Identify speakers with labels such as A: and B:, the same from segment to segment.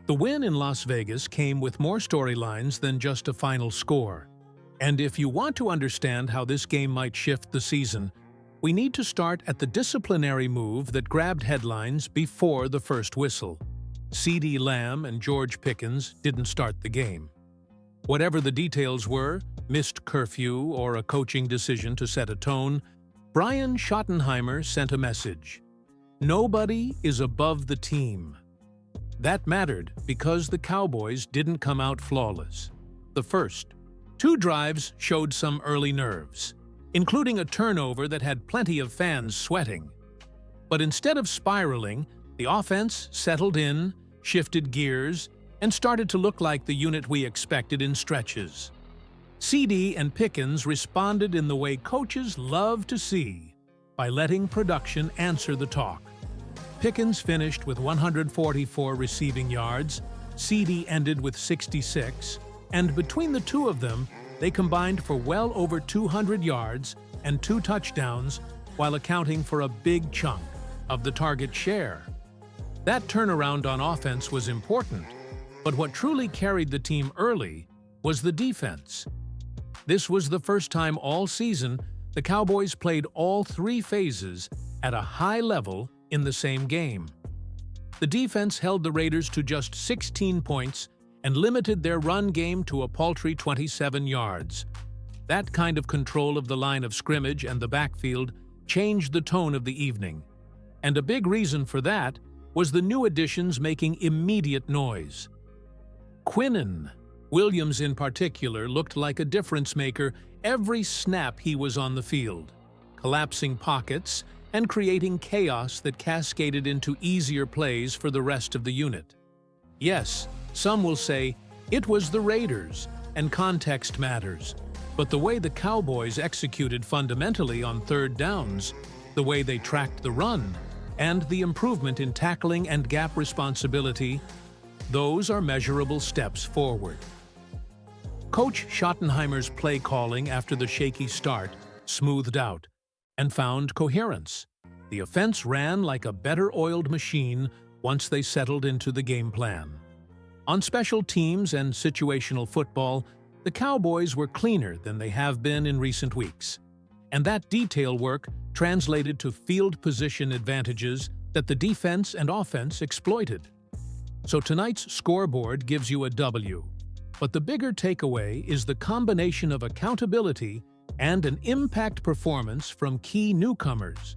A: The win in Las Vegas came with more storylines than just a final score. And if you want to understand how this game might shift the season, we need to start at the disciplinary move that grabbed headlines before the first whistle. CeeDee Lamb and George Pickens didn't start the game. Whatever the details were, missed curfew or a coaching decision to set a tone, Brian Schottenheimer sent a message. Nobody is above the team. That mattered because the Cowboys didn't come out flawless. The first 2 drives showed some early nerves, including a turnover that had plenty of fans sweating. But instead of spiraling, the offense settled in, shifted gears, and started to look like the unit we expected in stretches. CeeDee and Pickens responded in the way coaches love to see, by letting production answer the talk. Pickens finished with 144 receiving yards, CeeDee ended with 66, and between the two of them, they combined for well over 200 yards and 2 touchdowns while accounting for a big chunk of the target share. That turnaround on offense was important, but what truly carried the team early was the defense. This was the first time all season the Cowboys played all 3 phases at a high level in the same game. The defense held the Raiders to just 16 points and limited their run game to a paltry 27 yards. That kind of control of the line of scrimmage and the backfield changed the tone of the evening. And a big reason for that was the new additions making immediate noise. Quinn Williams in particular looked like a difference maker every snap he was on the field, collapsing pockets and creating chaos that cascaded into easier plays for the rest of the unit. Yes, some will say it was the Raiders and context matters, but the way the Cowboys executed fundamentally on 3rd downs, the way they tracked the run, and the improvement in tackling and gap responsibility, those are measurable steps forward. Coach Schottenheimer's play calling after the shaky start smoothed out and found coherence. The offense ran like a better-oiled machine once they settled into the game plan. On special teams and situational football, the Cowboys were cleaner than they have been in recent weeks. And that detail work translated to field position advantages that the defense and offense exploited. So tonight's scoreboard gives you a W. But the bigger takeaway is the combination of accountability and an impact performance from key newcomers.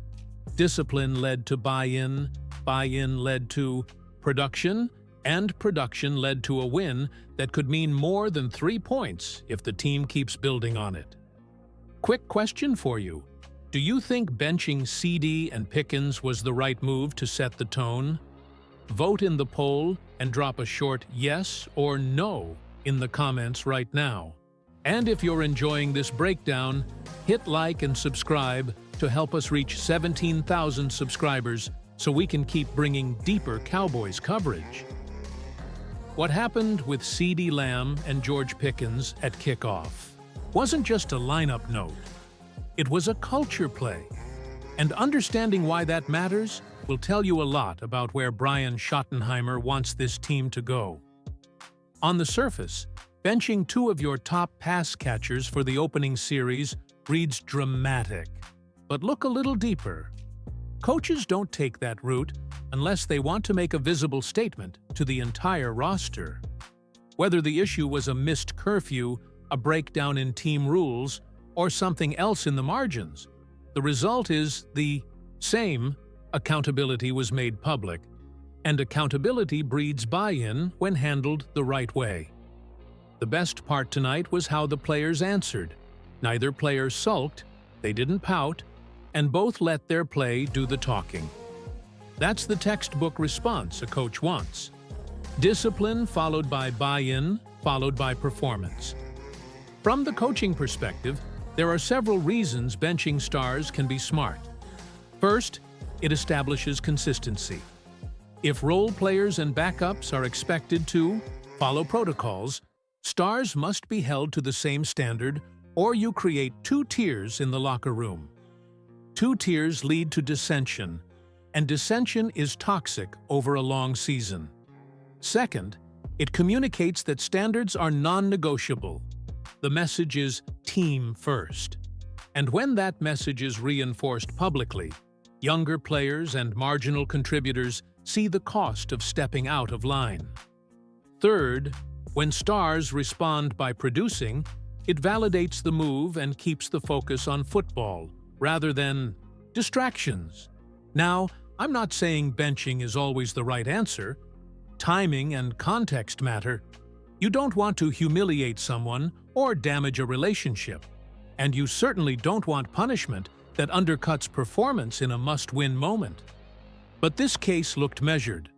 A: Discipline led to buy-in led to production, and production led to a win that could mean more than 3 points if the team keeps building on it. Quick question for you. Do you think benching CeeDee and Pickens was the right move to set the tone? Vote in the poll and drop a short yes or no in the comments right now. And if you're enjoying this breakdown, hit like and subscribe to help us reach 17,000 subscribers so we can keep bringing deeper Cowboys coverage. What happened with CeeDee Lamb and George Pickens at kickoff wasn't just a lineup note. It was a culture play. And understanding why that matters will tell you a lot about where Brian Schottenheimer wants this team to go. On the surface, benching 2 of your top pass catchers for the opening series reads dramatic. But look a little deeper. Coaches don't take that route unless they want to make a visible statement to the entire roster. Whether the issue was a missed curfew, a breakdown in team rules, or something else in the margins, the result is the same: accountability was made public. And accountability breeds buy-in when handled the right way. The best part tonight was how the players answered. Neither player sulked, they didn't pout, and both let their play do the talking. That's the textbook response a coach wants. Discipline followed by buy-in, followed by performance. From the coaching perspective, there are several reasons benching stars can be smart. First, it establishes consistency. If role players and backups are expected to follow protocols, stars must be held to the same standard, or you create 2 tiers in the locker room. 2 tiers lead to dissension, and dissension is toxic over a long season. Second, it communicates that standards are non-negotiable. The message is team first. And when that message is reinforced publicly, younger players and marginal contributors see the cost of stepping out of line. Third, when stars respond by producing, it validates the move and keeps the focus on football, rather than distractions. Now, I'm not saying benching is always the right answer. Timing and context matter. You don't want to humiliate someone or damage a relationship, and you certainly don't want punishment that undercuts performance in a must-win moment. But this case looked measured.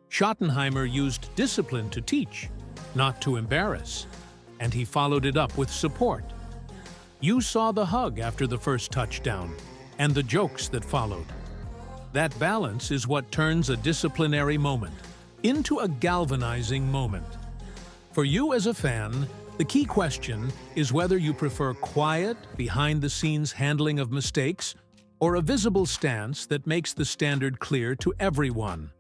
A: Schottenheimer used discipline to teach, not to embarrass, and he followed it up with support. You saw the hug after the first touchdown, and the jokes that followed. That balance is what turns a disciplinary moment into a galvanizing moment. For you as a fan, the key question is whether you prefer quiet, behind-the-scenes handling of mistakes or a visible stance that makes the standard clear to everyone.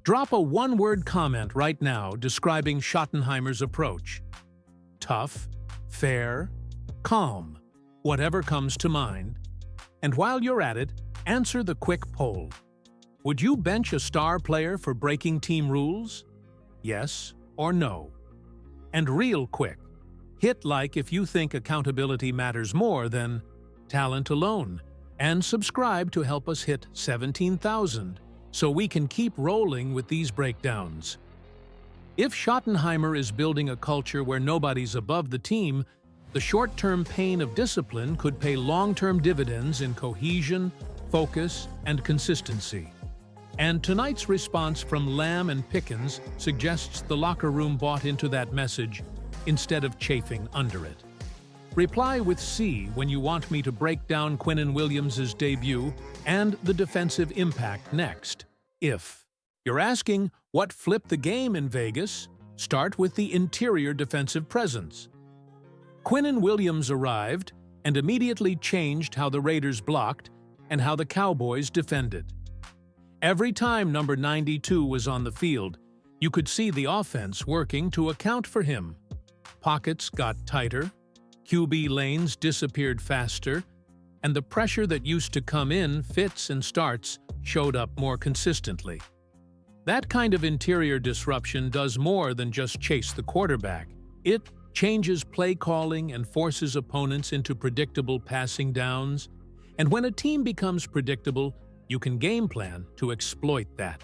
A: Drop a one-word comment right now describing Schottenheimer's approach. Tough, fair, calm, whatever comes to mind. And while you're at it, answer the quick poll. Would you bench a star player for breaking team rules? Yes or no? And real quick, hit like if you think accountability matters more than talent alone, and subscribe to help us hit 17,000 so we can keep rolling with these breakdowns. If Schottenheimer is building a culture where nobody's above the team, the short-term pain of discipline could pay long-term dividends in cohesion, focus, and consistency. And tonight's response from Lamb and Pickens suggests the locker room bought into that message instead of chafing under it. Reply with C when you want me to break down Quinn Williams' debut and the defensive impact next. If you're asking what flipped the game in Vegas, start with the interior defensive presence. Quinn Williams arrived and immediately changed how the Raiders blocked and how the Cowboys defended. Every time number 92 was on the field, you could see the offense working to account for him. Pockets got tighter, QB lanes disappeared faster, and the pressure that used to come in fits and starts showed up more consistently. That kind of interior disruption does more than just chase the quarterback. It changes play calling and forces opponents into predictable passing downs. And when a team becomes predictable, you can game plan to exploit that.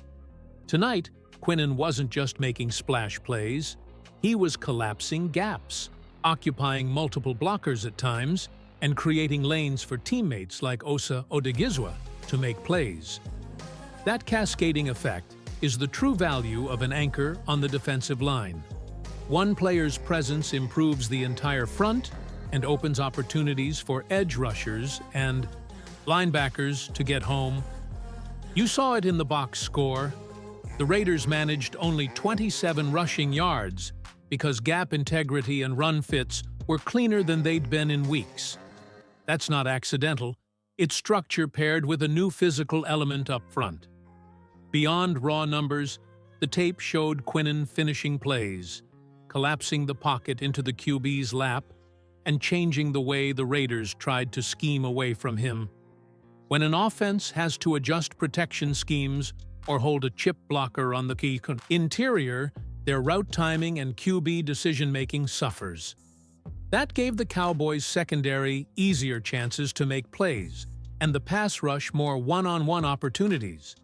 A: Tonight, Quinn wasn't just making splash plays. He was collapsing gaps, occupying multiple blockers at times, and creating lanes for teammates like Osa Odigizwa to make plays. That cascading effect is the true value of an anchor on the defensive line. One player's presence improves the entire front and opens opportunities for edge rushers and linebackers to get home. You saw it in the box score. The Raiders managed only 27 rushing yards because gap integrity and run fits were cleaner than they'd been in weeks. That's not accidental. It's structure paired with a new physical element up front. Beyond raw numbers, the tape showed Quinn finishing plays, collapsing the pocket into the QB's lap, and changing the way the Raiders tried to scheme away from him. When an offense has to adjust protection schemes or hold a chip blocker on the key interior, their route timing and QB decision-making suffers. That gave the Cowboys' secondary easier chances to make plays, and the pass rush more one-on-one opportunities.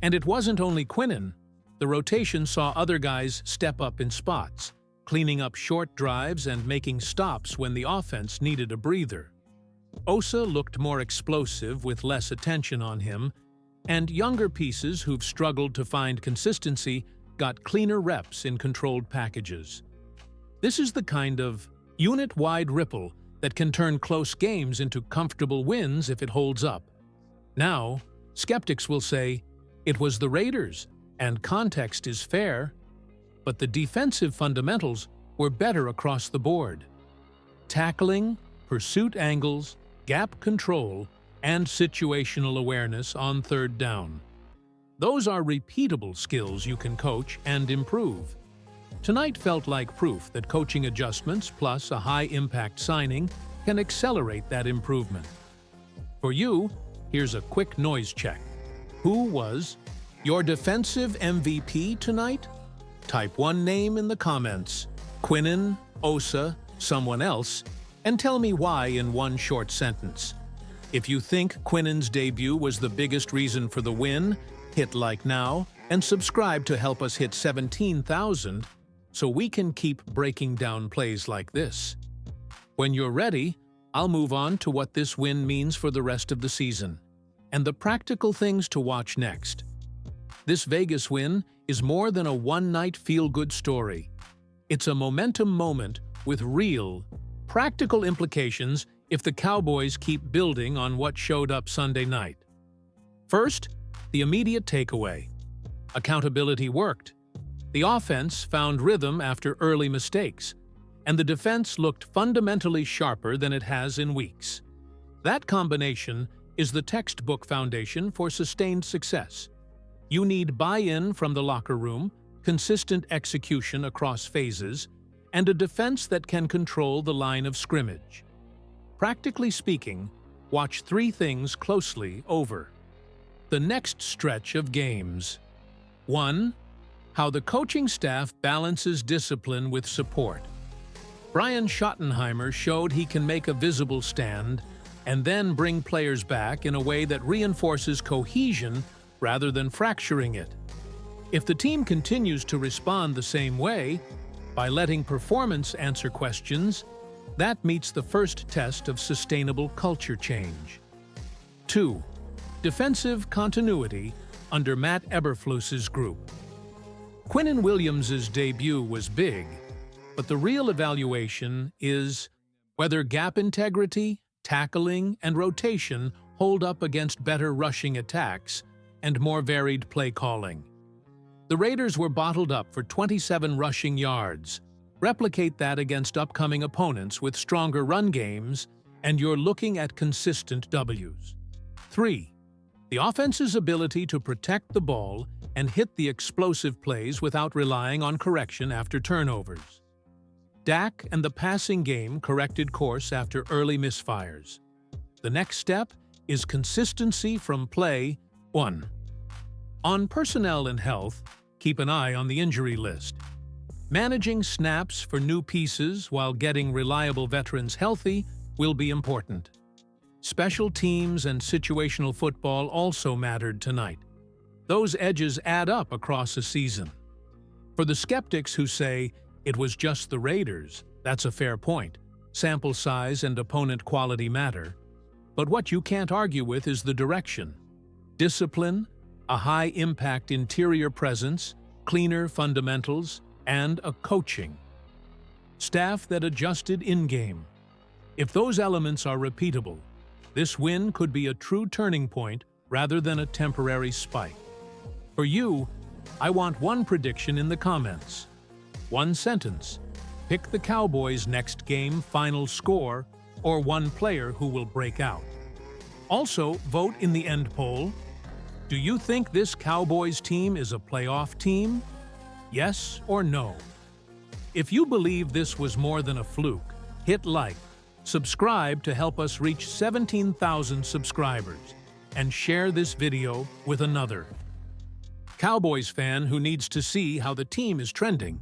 A: And it wasn't only Quinn. The rotation saw other guys step up in spots, cleaning up short drives and making stops when the offense needed a breather. Osa looked more explosive with less attention on him, and younger pieces who've struggled to find consistency got cleaner reps in controlled packages. This is the kind of unit-wide ripple that can turn close games into comfortable wins if it holds up. Now, skeptics will say, it was the Raiders, and context is fair, but the defensive fundamentals were better across the board. Tackling, pursuit angles, gap control, and situational awareness on third down. Those are repeatable skills you can coach and improve. Tonight felt like proof that coaching adjustments plus a high-impact signing can accelerate that improvement. For you, here's a quick noise check. Who was your defensive MVP tonight? Type one name in the comments, Quinn, Osa, someone else, and tell me why in one short sentence. If you think Quinn's debut was the biggest reason for the win, hit like now and subscribe to help us hit 17,000 so we can keep breaking down plays like this. When you're ready, I'll move on to what this win means for the rest of the season and the practical things to watch next. This Vegas win is more than a one-night feel-good story. It's a momentum moment with real, practical implications if the Cowboys keep building on what showed up Sunday night. First, the immediate takeaway. Accountability worked. The offense found rhythm after early mistakes, and the defense looked fundamentally sharper than it has in weeks. That combination is the textbook foundation for sustained success. You need buy-in from the locker room, consistent execution across phases, and a defense that can control the line of scrimmage. Practically speaking, watch three things closely over the next stretch of games. 1. How the coaching staff balances discipline with support. Brian Schottenheimer showed he can make a visible stand and then bring players back in a way that reinforces cohesion rather than fracturing it. If the team continues to respond the same way, by letting performance answer questions, that meets the first test of sustainable culture change. 2. Defensive continuity under Matt Eberflus's group. Quinn Williams' debut was big, but the real evaluation is whether gap integrity, tackling, and rotation hold up against better rushing attacks and more varied play calling. The Raiders were bottled up for 27 rushing yards. Replicate that against upcoming opponents with stronger run games, and you're looking at consistent W's. 3. The offense's ability to protect the ball and hit the explosive plays without relying on correction after turnovers. Dak and the passing game corrected course after early misfires. The next step is consistency from play 1. On personnel and health, keep an eye on the injury list. Managing snaps for new pieces while getting reliable veterans healthy will be important. Special teams and situational football also mattered tonight. Those edges add up across a season. For the skeptics who say, it was just the Raiders, that's a fair point. Sample size and opponent quality matter. But what you can't argue with is the direction. Discipline, a high-impact interior presence, cleaner fundamentals, and a coaching staff that adjusted in-game. If those elements are repeatable, this win could be a true turning point rather than a temporary spike. For you, I want one prediction in the comments. One sentence. Pick the Cowboys' next game final score or one player who will break out. Also, vote in the end poll. Do you think this Cowboys team is a playoff team? Yes or no? If you believe this was more than a fluke, hit like, subscribe to help us reach 17,000 subscribers, and share this video with another Cowboys fan who needs to see how the team is trending.